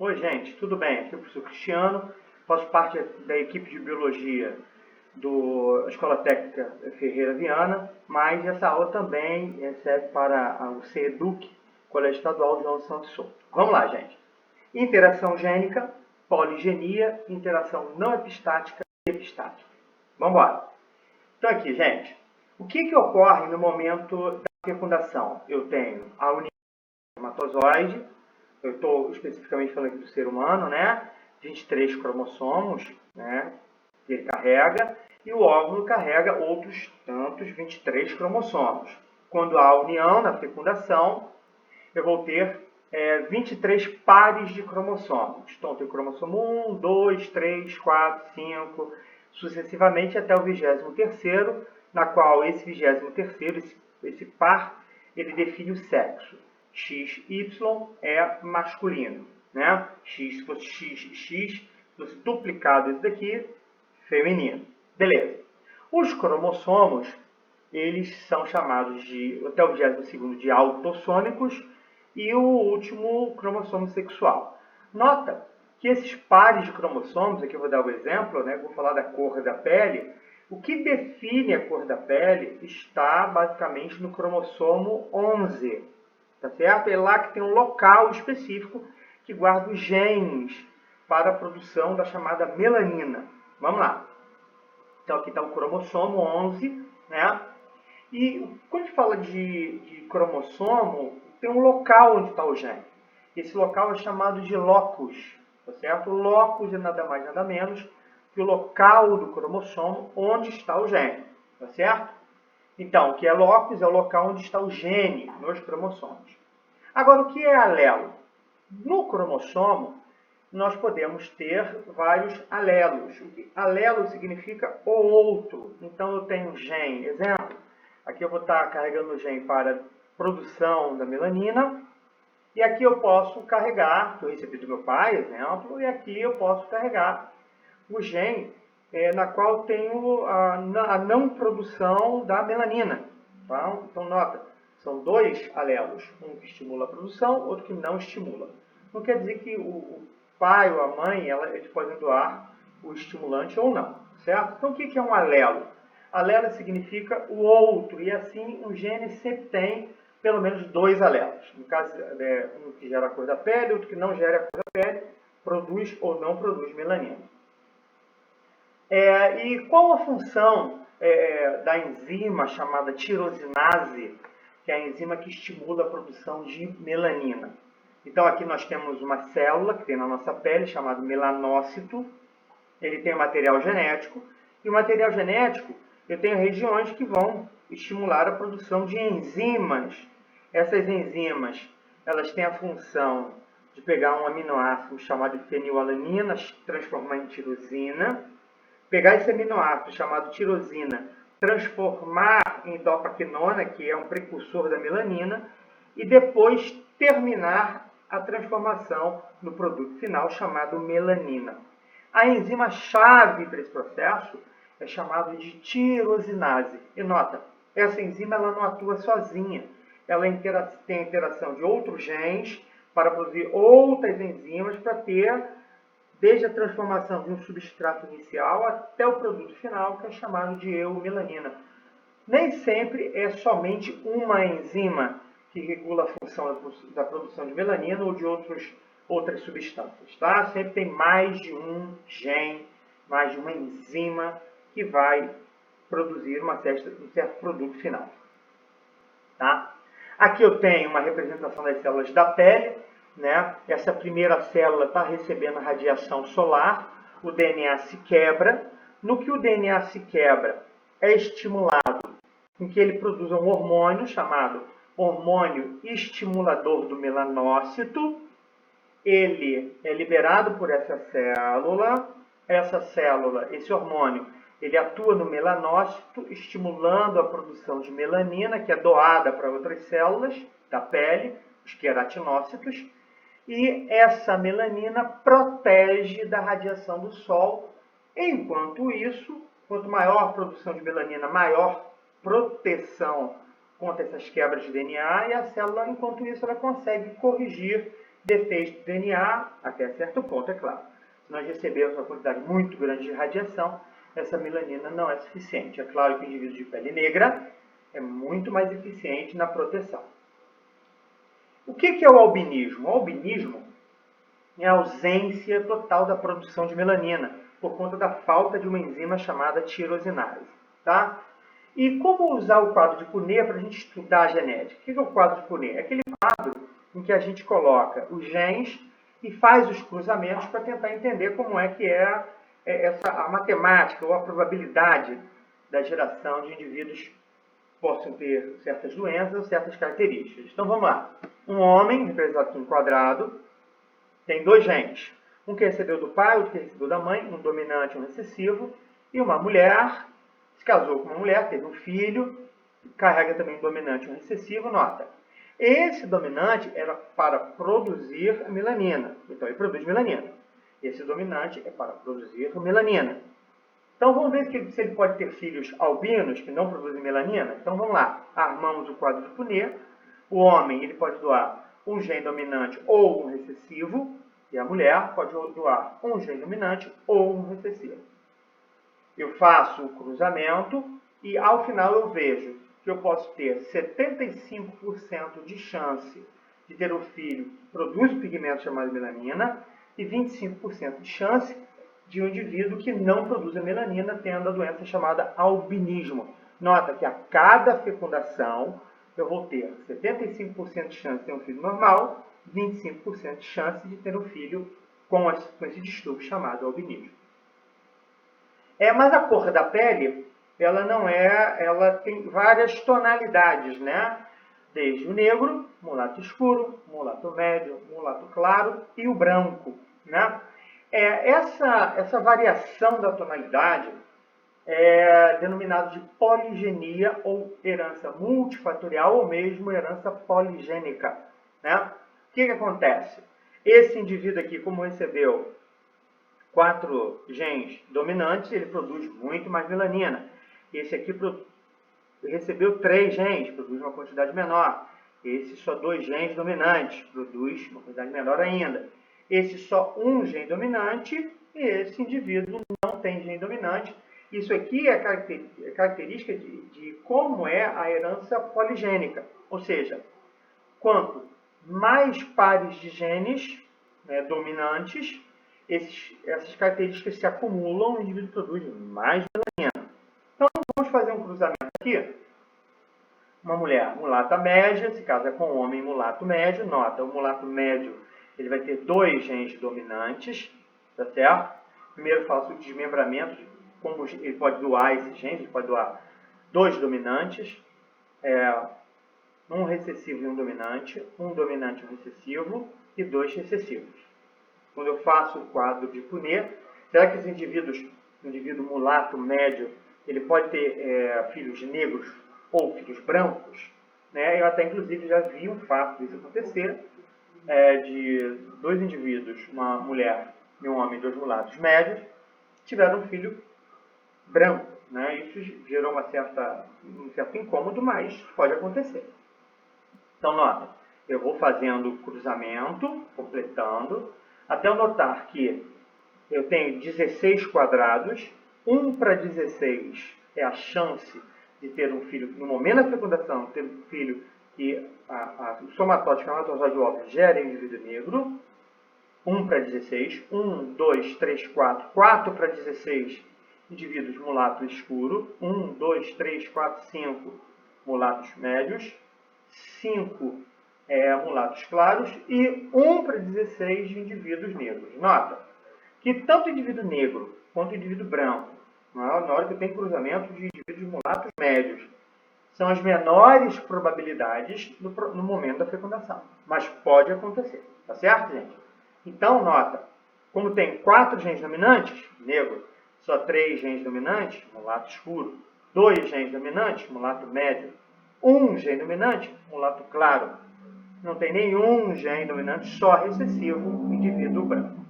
Oi, gente, tudo bem? Aqui é o professor Cristiano, faço parte da equipe de Biologia da Escola Técnica Ferreira Viana, mas essa aula também serve para o CEDUC, Colégio Estadual João Santos Souto. Vamos lá, gente. Interação gênica, poligenia, interação não epistática e epistática. Vamos embora. Então aqui, gente, o que ocorre no momento da fecundação? Eu tenho a união do espermatozoide. Eu estou especificamente falando aqui do ser humano, né? 23 cromossomos, né? Que ele carrega, e o óvulo carrega outros tantos 23 cromossomos. Quando há união na fecundação, eu vou ter 23 pares de cromossomos. Então, eu tenho cromossomo 1, 2, 3, 4, 5, sucessivamente até o 23º, na qual esse 23º, esse par, ele define o sexo. XY é masculino, né? X, se fosse XX, se fosse duplicado isso daqui, feminino. Beleza. Os cromossomos, eles são chamados até o 22º de autossômicos e o último cromossomo sexual. Nota que esses pares de cromossomos, aqui eu vou dar o exemplo, né? Vou falar da cor da pele. O que define a cor da pele está basicamente no cromossomo 11. Tá certo? É lá que tem um local específico que guarda os genes para a produção da chamada melanina. Vamos lá. Então aqui está o cromossomo 11, né? E quando a gente fala de cromossomo, tem um local onde está o gene. Esse local é chamado de locus, tá certo? O locus é nada mais nada menos que o local do cromossomo onde está o gene, tá certo? Então, o que é locus é o local onde está o gene nos cromossomos. Agora, o que é alelo? No cromossomo, nós podemos ter vários alelos. Alelo significa o outro. Então, eu tenho gene. Exemplo, aqui eu vou estar carregando o gene para produção da melanina. E aqui eu posso carregar, que eu recebi do meu pai, exemplo, e aqui eu posso carregar o gene na qual tenho a não produção da melanina. Tá? Então, nota, são dois alelos, um que estimula a produção, outro que não estimula. Não quer dizer que o pai ou a mãe, eles podem doar o estimulante ou não, certo? Então, o que é um alelo? Alelo significa o outro, e assim um gene sempre tem pelo menos dois alelos. No caso, um que gera a cor da pele, outro que não gera a cor da pele, produz ou não produz melanina. E qual a função da enzima chamada tirosinase, que é a enzima que estimula a produção de melanina? Então, aqui nós temos uma célula que tem na nossa pele, chamado melanócito. Ele tem um material genético. E o material genético, eu tenho regiões que vão estimular a produção de enzimas. Essas enzimas, elas têm a função de pegar um aminoácido chamado de fenilalanina, transformar em tirosina, pegar esse aminoácido chamado tirosina, transformar em dopaquinona, que é um precursor da melanina, e depois terminar a transformação no produto final chamado melanina. A enzima-chave para esse processo é chamada de tirosinase. E nota, essa enzima ela não atua sozinha. Ela tem a interação de outros genes para produzir outras enzimas para ter desde a transformação de um substrato inicial até o produto final, que é chamado de eumelanina. Nem sempre é somente uma enzima que regula a função da produção de melanina ou de outras substâncias. Tá? Sempre tem mais de um gene, mais de uma enzima que vai produzir um certo produto final. Tá? Aqui eu tenho uma representação das células da pele. Né? Essa primeira célula está recebendo a radiação solar, o DNA se quebra. No que o DNA se quebra, é estimulado em que ele produza um hormônio chamado hormônio estimulador do melanócito. Ele é liberado por essa célula. Esse hormônio, ele atua no melanócito, estimulando a produção de melanina, que é doada para outras células da pele, os queratinócitos. E essa melanina protege da radiação do sol. Enquanto isso, quanto maior a produção de melanina, maior proteção contra essas quebras de DNA, e a célula, enquanto isso, ela consegue corrigir defeitos do DNA, até certo ponto, é claro. Se nós recebermos uma quantidade muito grande de radiação, essa melanina não é suficiente. É claro que o indivíduo de pele negra é muito mais eficiente na proteção. O que é o albinismo? O albinismo é a ausência total da produção de melanina, por conta da falta de uma enzima chamada tirosinase. Tá? E como usar o quadro de Punnett para a gente estudar a genética? O que é o quadro de Punnett? É aquele quadro em que a gente coloca os genes e faz os cruzamentos para tentar entender como é que é a matemática ou a probabilidade da geração de indivíduos que possam ter certas doenças ou certas características. Então vamos lá. Um homem, representado aqui em quadrado, tem dois genes. Um que recebeu do pai, outro que recebeu da mãe, um dominante e um recessivo. E uma mulher se casou com uma mulher, teve um filho, carrega também um dominante e um recessivo. Nota, esse dominante era para produzir melanina. Então ele produz melanina. Esse dominante é para produzir melanina. Então vamos ver se ele pode ter filhos albinos que não produzem melanina. Então vamos lá, armamos o quadro de Punnett. O homem ele pode doar um gene dominante ou um recessivo, e a mulher pode doar um gene dominante ou um recessivo. Eu faço o cruzamento e ao final eu vejo que eu posso ter 75% de chance de ter um filho que produz um pigmento chamado melanina e 25% de chance de um indivíduo que não produz a melanina, tendo a doença chamada albinismo. Nota que a cada fecundação eu vou ter 75% de chance de ter um filho normal, 25% de chance de ter um filho com esse distúrbio chamado albinismo. Mas a cor da pele, ela tem várias tonalidades, né? Desde o negro, mulato escuro, mulato médio, mulato claro e o branco, né? Essa variação da tonalidade é denominado de poligenia ou herança multifatorial ou mesmo herança poligênica, né? O que acontece? Esse indivíduo aqui, como recebeu 4 genes dominantes, ele produz muito mais melanina. Esse aqui recebeu 3 genes, produz uma quantidade menor. Esse só 2 genes dominantes, produz uma quantidade menor ainda. Esse só 1 gene dominante, e esse indivíduo não tem gene dominante. Isso aqui é característica de como é a herança poligênica. Ou seja, quanto mais pares de genes dominantes, essas características se acumulam, o indivíduo produz mais melanina. Então, vamos fazer um cruzamento aqui. Uma mulher mulata média se casa com um homem mulato médio. Nota, o mulato médio ele vai ter 2 genes dominantes, tá certo? Primeiro eu faço o desmembramento, como ele pode doar esses genes, ele pode doar 2 dominantes, um recessivo e um dominante e um recessivo e 2 recessivos. Quando eu faço o quadro de Punnett, será que esse indivíduo mulato médio, ele pode ter filhos negros ou filhos brancos? Né? Eu até inclusive já vi um fato disso acontecer, de 2 indivíduos, uma mulher e um homem, 2 mulatos médios, tiveram um filho branco. Né? Isso gerou um certo incômodo, mas pode acontecer. Então, nota, eu vou fazendo o cruzamento, completando, até eu notar que eu tenho 16 quadrados, 1 para 16 é a chance de ter um filho, no momento da fecundação, ter um filho que o somatóide, espermatozoide do óvulo gera em indivíduo negro, 1 para 16, 1, 2, 3, 4, 4 para 16 indivíduos mulato escuro, 1, 2, 3, 4, 5 mulatos médios, 5 mulatos claros e 1 para 16 de indivíduos negros. Nota que tanto o indivíduo negro quanto o indivíduo branco, na hora que tem cruzamento de indivíduos mulatos médios, são as menores probabilidades no momento da fecundação. Mas pode acontecer, tá certo, gente? Então, nota, como tem 4 genes dominantes, negro, só 3 genes dominantes, mulato escuro, 2 genes dominantes, mulato médio, 1 gene dominante, mulato claro. Não tem nenhum gene dominante, só recessivo, indivíduo branco.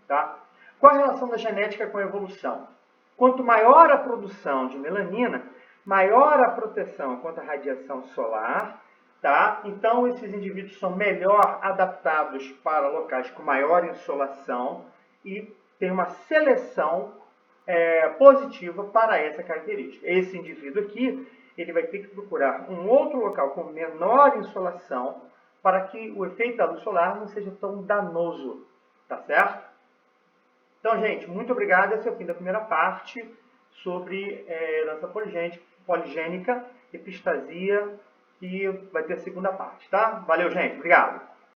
Tá? Qual a relação da genética com a evolução? Quanto maior a produção de melanina, maior a proteção contra a radiação solar, Tá? Então, esses indivíduos são melhor adaptados para locais com maior insolação e tem uma seleção positiva para essa característica. Esse indivíduo aqui, ele vai ter que procurar um outro local com menor insolação para que o efeito da luz solar não seja tão danoso, tá certo? Então, gente, muito obrigado. Esse é o fim da primeira parte sobre herança poligênica, epistasia, e vai ter a segunda parte, tá? Valeu, gente. Obrigado.